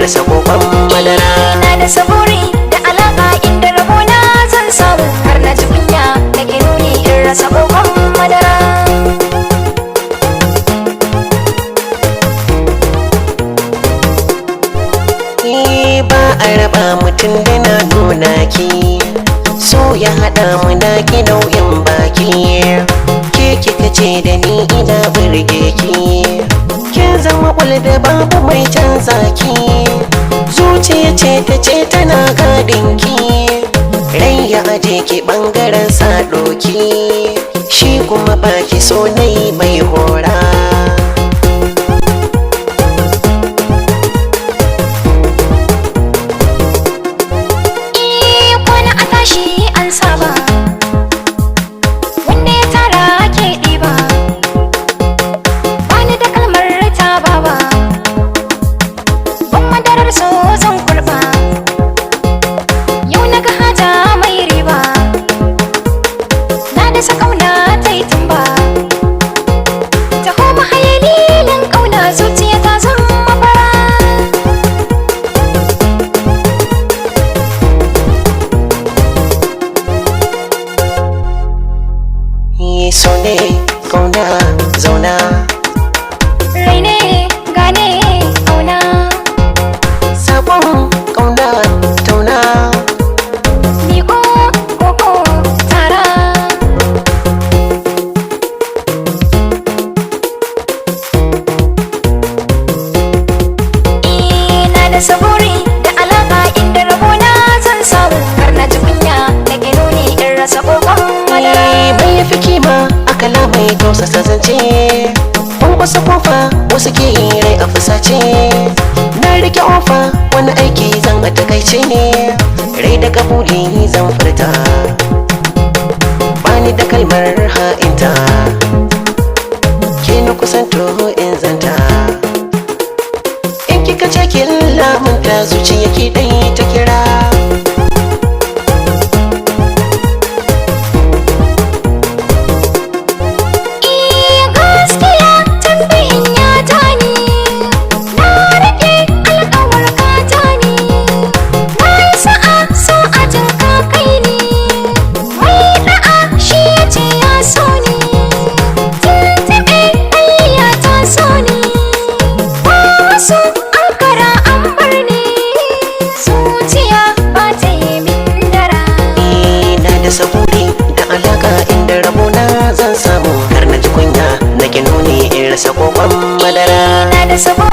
rasa kokon madara. Na da saburi da alaka inda rabona zan samu har na ji kunya da ke nuni in rasa kokon madara. Ba a raba mutum da na nuna ki, so ya haɗa mu na ki nau'in baki. Ke kika ce da ni ina burge ki, kin zama da babu mai canza ki. Zuciya ce ta ce tana gadin ki, rai ya aje ki ɓangaren saɗoki, shi kuma baki so nai mai hora. So ne kauna zauna, rai ne gane auna, sabon kauna tauna, miko koko tara. Na da saburi da alaka inda rabona zan samu har na ji kunya da ke nuni in rasa kokon madara. bai yafi kima akala mai tausasa zance, ban wasu kofa wasu ke rai a fusace. Na rike ofa wani aiki zan a takaice ne, rai da kabuli zan furta, bani da kalmar ha'inta, ke na kusanto in zanta. In kika ce kin lamunta zuciya ki dai ta kira. Saburi da alaka inda rabona zan samu har na ji kunya na ki nuni in rasa kokon madara. Na da saburi